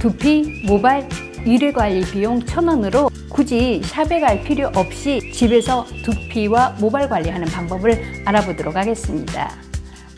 두피, 모발, 일회 관리 비용 1,000원으로 굳이 샵에 갈 필요 없이 집에서 두피와 모발 관리하는 방법을 알아보도록 하겠습니다.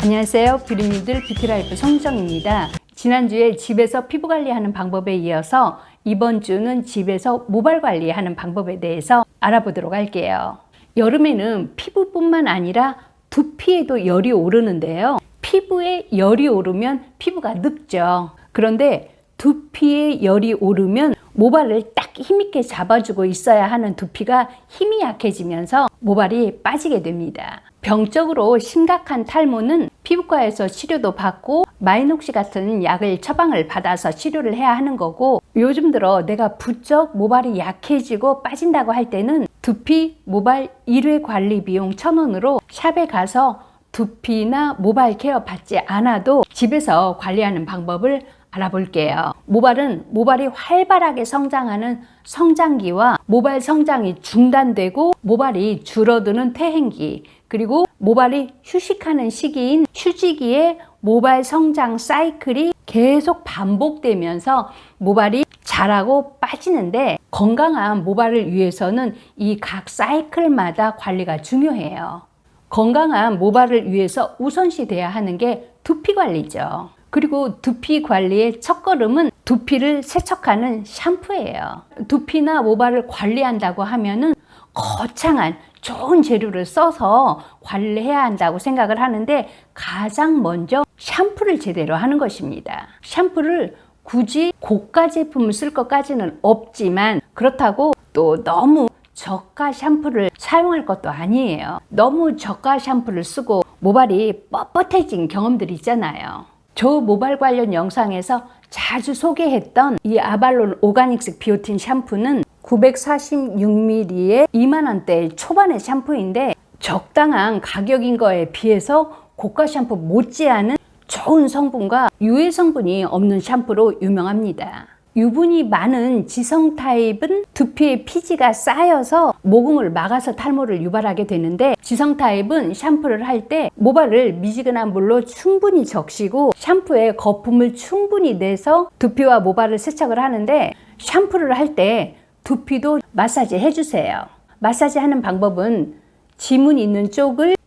안녕하세요. 뷰티니들 뷰티라이프 송정입니다. 지난주에 집에서 피부 관리하는 방법에 이어서 이번 주는 집에서 모발 관리하는 방법에 대해서 알아보도록 할게요. 여름에는 피부뿐만 아니라 두피에도 열이 오르는데요. 피부에 열이 오르면 피부가 늙죠. 그런데 두피에 열이 오르면 모발을 딱 힘있게 잡아주고 있어야 하는 두피가 힘이 약해지면서 모발이 빠지게 됩니다. 병적으로 심각한 탈모는 피부과에서 치료도 받고 마이녹시 같은 약을 처방을 받아서 치료를 해야 하는 거고, 요즘 들어 내가 부쩍 모발이 약해지고 빠진다고 할 때는 두피, 모발 1회 관리 비용 1,000원으로 샵에 가서 두피나 모발 케어 받지 않아도 집에서 관리하는 방법을 알아볼게요. 모발은 모발이 활발하게 성장하는 성장기와 모발 성장이 중단되고 모발이 줄어드는 퇴행기, 그리고 모발이 휴식하는 시기인 휴지기에 모발 성장 사이클이 계속 반복되면서 모발이 자라고 빠지는데, 건강한 모발을 위해서는 이 각 사이클마다 관리가 중요해요. 건강한 모발을 위해서 우선시 돼야 하는 게 두피 관리죠. 그리고 두피 관리의 첫걸음은 두피를 세척하는 샴푸예요. 두피나 모발을 관리한다고 하면은 거창한 좋은 재료를 써서 관리해야 한다고 생각을 하는데, 가장 먼저 샴푸를 제대로 하는 것입니다. 샴푸를 굳이 고가 제품을 쓸 것까지는 없지만, 그렇다고 또 너무 저가 샴푸를 사용할 것도 아니에요. 너무 저가 샴푸를 쓰고 모발이 뻣뻣해진 경험들이 있잖아요. 저 모발 관련 영상에서 자주 소개했던 이 아발론 오가닉스 비오틴 샴푸는 946ml에 2만원대 초반의 샴푸인데, 적당한 가격인 거에 비해서 고가 샴푸 못지않은 좋은 성분과 유해 성분이 없는 샴푸로 유명합니다. 유분이 많은 지성 타입은 두피에 피지가 쌓여서 모공을 막아서 탈모를 유발하게 되는데, 지성 타입은 샴푸를 할 때 모발을 미지근한 물로 충분히 적시고 샴푸에 거품을 충분히 내서 두피와 모발을 세척을 하는데, 샴푸를 할 때 두피도 마사지 해주세요. 마사지 하는 방법은 지문 있는 쪽을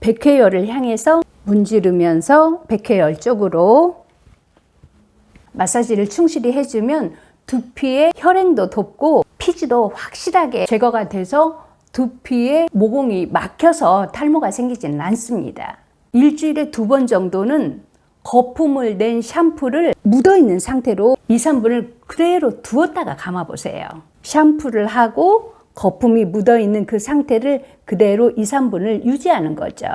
백회열을 향해서 문지르면서 백회열 쪽으로 마사지를 충실히 해주면 두피의 혈행도 돕고 피지도 확실하게 제거가 돼서 두피에 모공이 막혀서 탈모가 생기지는 않습니다. 일주일에 2번 정도는 거품을 낸 샴푸를 묻어있는 상태로 2~3분을 그대로 두었다가 감아보세요. 샴푸를 하고 거품이 묻어있는 그 상태를 그대로 2~3분을 유지하는 거죠.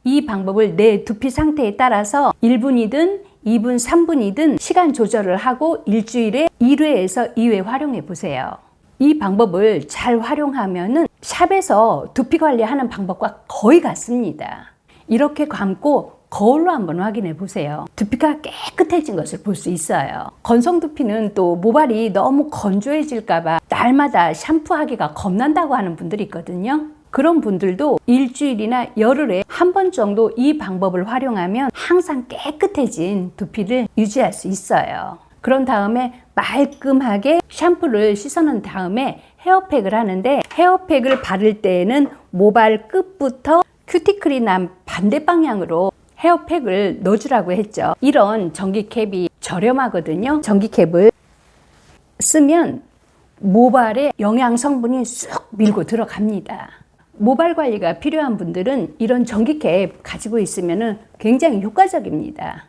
이 방법을 내 두피 상태에 따라서 1분이든 2분, 3분이든 시간 조절을 하고 일주일에 1회에서 2회 활용해 보세요. 이 방법을 잘 활용하면은 샵에서 두피 관리하는 방법과 거의 같습니다. 이렇게 감고 거울로 한번 확인해 보세요. 두피가 깨끗해진 것을 볼 수 있어요. 건성 두피는 또 모발이 너무 건조해질까봐 날마다 샴푸하기가 겁난다고 하는 분들이 있거든요. 그런 분들도 일주일이나 열흘에 한 번 정도 이 방법을 활용하면 항상 깨끗해진 두피를 유지할 수 있어요. 그런 다음에 말끔하게 샴푸를 씻어놓은 다음에 헤어팩을 하는데, 헤어팩을 바를 때에는 모발 끝부터 큐티클이 난 반대 방향으로 헤어팩을 넣어주라고 했죠. 이런 전기캡이 저렴하거든요. 전기캡을 쓰면 모발에 영양 성분이 쑥 밀고 들어갑니다. 모발 관리가 필요한 분들은 이런 전기캡 가지고 있으면 굉장히 효과적입니다.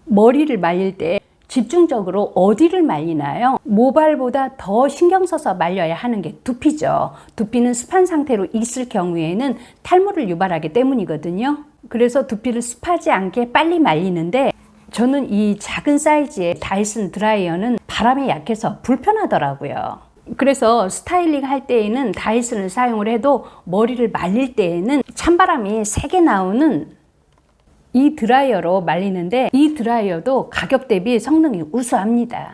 머리를 말릴 때 집중적으로 어디를 말리나요? 모발보다 더 신경 써서 말려야 하는 게 두피죠. 두피는 습한 상태로 있을 경우에는 탈모를 유발하기 때문이거든요. 그래서 두피를 습하지 않게 빨리 말리는데, 저는 이 작은 사이즈의 다이슨 드라이어는 바람에 약해서 불편하더라고요. 그래서 스타일링 할 때에는 다이슨을 사용을 해도 머리를 말릴 때에는 찬바람이 세게 나오는 이 드라이어로 말리는데, 이 드라이어도 가격 대비 성능이 우수합니다.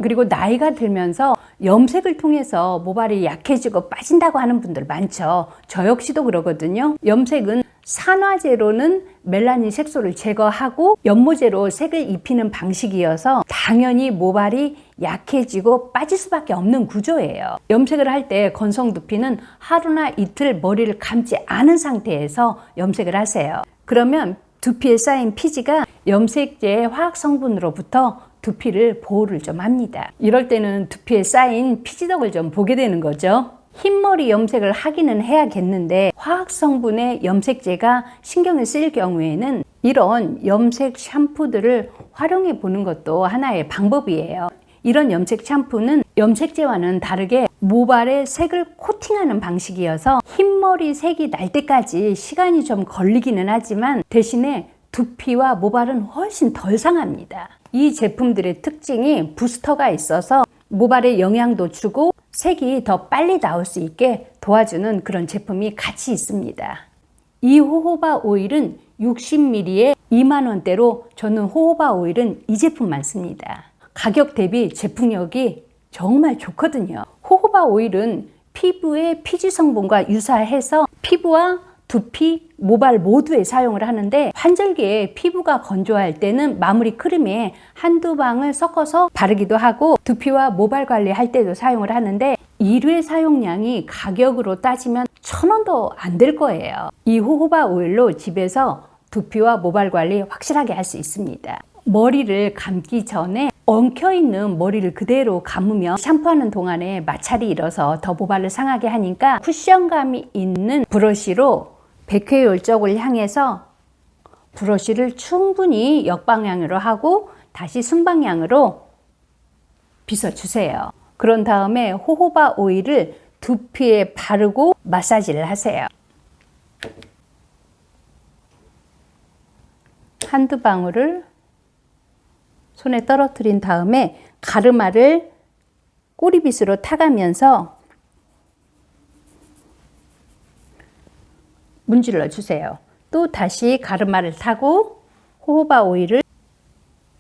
그리고 나이가 들면서 염색을 통해서 모발이 약해지고 빠진다고 하는 분들 많죠. 저 역시도 그러거든요. 염색은 산화제로는 멜라닌 색소를 제거하고 연모제로 색을 입히는 방식이어서 당연히 모발이 약해지고 빠질 수밖에 없는 구조예요. 염색을 할 때 건성 두피는 하루나 이틀 머리를 감지 않은 상태에서 염색을 하세요. 그러면 두피에 쌓인 피지가 염색제의 화학 성분으로부터 두피를 보호를 좀 합니다. 이럴 때는 두피에 쌓인 피지덕을 좀 보게 되는 거죠. 흰머리 염색을 하기는 해야겠는데 화학 성분의 염색제가 신경을 쓰일 경우에는 이런 염색 샴푸들을 활용해 보는 것도 하나의 방법이에요. 이런 염색 샴푸는 염색제와는 다르게 모발에 색을 코팅하는 방식이어서 흰머리 색이 날 때까지 시간이 좀 걸리기는 하지만 대신에 두피와 모발은 훨씬 덜 상합니다. 이 제품들의 특징이 부스터가 있어서 모발에 영양도 주고 색이 더 빨리 나올 수 있게 도와주는 그런 제품이 같이 있습니다. 이 호호바 오일은 60ml에 2만 원대로 저는 호호바 오일은 이 제품만 씁니다. 가격 대비 제품력이 정말 좋거든요. 호호바 오일은 피부의 피지 성분과 유사해서 피부와 두피, 모발 모두에 사용을 하는데 환절기에 피부가 건조할 때는 마무리 크림에 한두 방울 섞어서 바르기도 하고 두피와 모발 관리할 때도 사용을 하는데 1회 사용량이 가격으로 따지면 1,000원도 안 될 거예요. 이 호호바 오일로 집에서 두피와 모발 관리 확실하게 할 수 있습니다. 머리를 감기 전에 엉켜있는 머리를 그대로 감으면 샴푸하는 동안에 마찰이 일어서 더 모발을 상하게 하니까 쿠션감이 있는 브러쉬로 백회율 쪽을 향해서 브러쉬를 충분히 역방향으로 하고 다시 순방향으로 빗어주세요. 그런 다음에 호호바 오일을 두피에 바르고 마사지를 하세요. 한두 방울을 손에 떨어뜨린 다음에 가르마를 꼬리빗으로 타가면서 문질러 주세요. 또 다시 가르마를 타고 호호바 오일을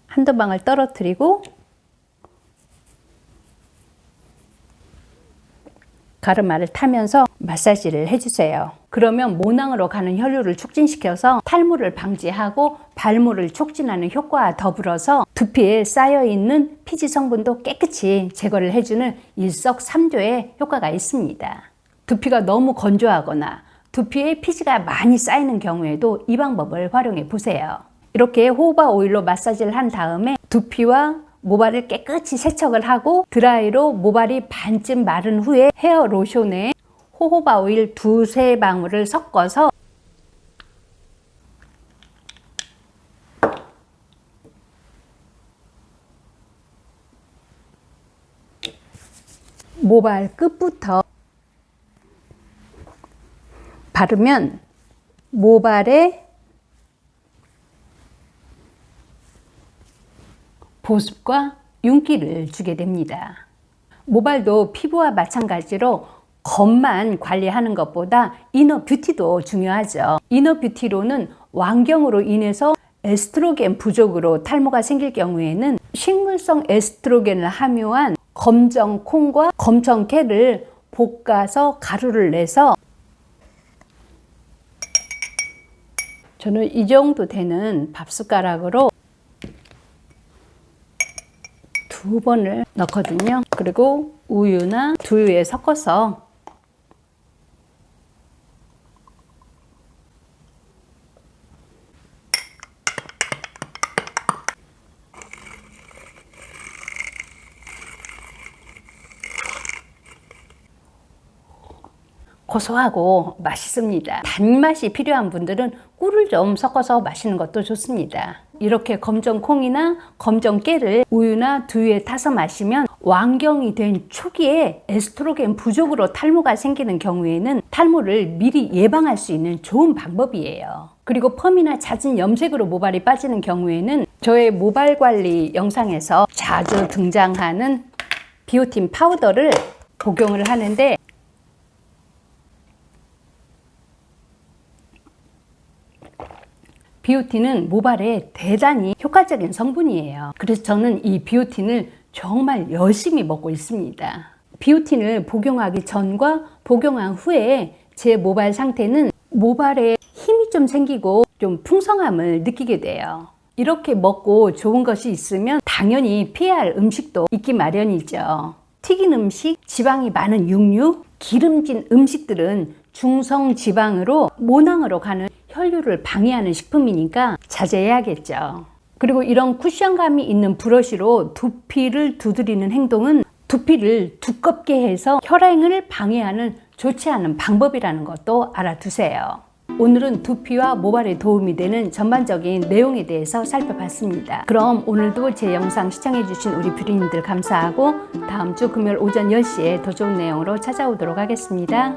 한두 방울 떨어뜨리고 가르마를 타면서 마사지를 해주세요. 그러면 모낭으로 가는 혈류를 촉진시켜서 탈모를 방지하고 발모를 촉진하는 효과와 더불어서 두피에 쌓여있는 피지 성분도 깨끗이 제거를 해주는 일석삼조의 효과가 있습니다. 두피가 너무 건조하거나 두피에 피지가 많이 쌓이는 경우에도 이 방법을 활용해 보세요. 이렇게 호호바 오일로 마사지를 한 다음에 두피와 모발을 깨끗이 세척을 하고 드라이로 모발이 반쯤 마른 후에 헤어 로션에 호호바 오일 2-3방울을 섞어서 모발 끝부터 바르면 모발에 보습과 윤기를 주게 됩니다. 모발도 피부와 마찬가지로 겉만 관리하는 것보다 이너 뷰티도 중요하죠. 이너 뷰티로는 왕경으로 인해서 에스트로겐 부족으로 탈모가 생길 경우에는 식물성 에스트로겐을 함유한 검정콩과 검정깨를 볶아서 가루를 내서 저는 이 정도 되는 밥숟가락으로 2번을 넣거든요. 그리고 우유나 두유에 섞어서 고소하고 맛있습니다. 단맛이 필요한 분들은 꿀을 좀 섞어서 마시는 것도 좋습니다. 이렇게 검정콩이나 검정깨를 우유나 두유에 타서 마시면 왕경이 된 초기에 에스트로겐 부족으로 탈모가 생기는 경우에는 탈모를 미리 예방할 수 있는 좋은 방법이에요. 그리고 펌이나 잦은 염색으로 모발이 빠지는 경우에는 저의 모발 관리 영상에서 자주 등장하는 비오틴 파우더를 복용을 하는데 비오틴은 모발에 대단히 효과적인 성분이에요. 그래서 저는 이 비오틴을 정말 열심히 먹고 있습니다. 비오틴을 복용하기 전과 복용한 후에 제 모발 상태는 모발에 힘이 좀 생기고 좀 풍성함을 느끼게 돼요. 이렇게 먹고 좋은 것이 있으면 당연히 피해야 할 음식도 있기 마련이죠. 튀긴 음식, 지방이 많은 육류, 기름진 음식들은 중성 지방으로 모낭으로 가는 혈류를 방해하는 식품이니까 자제해야겠죠. 그리고 이런 쿠션감이 있는 브러쉬로 두피를 두드리는 행동은 두피를 두껍게 해서 혈행을 방해하는 좋지 않은 방법이라는 것도 알아두세요. 오늘은 두피와 모발에 도움이 되는 전반적인 내용에 대해서 살펴봤습니다. 그럼 오늘도 제 영상 시청해주신 우리 뷰리님들 감사하고 다음 주 금요일 오전 10시에 더 좋은 내용으로 찾아오도록 하겠습니다.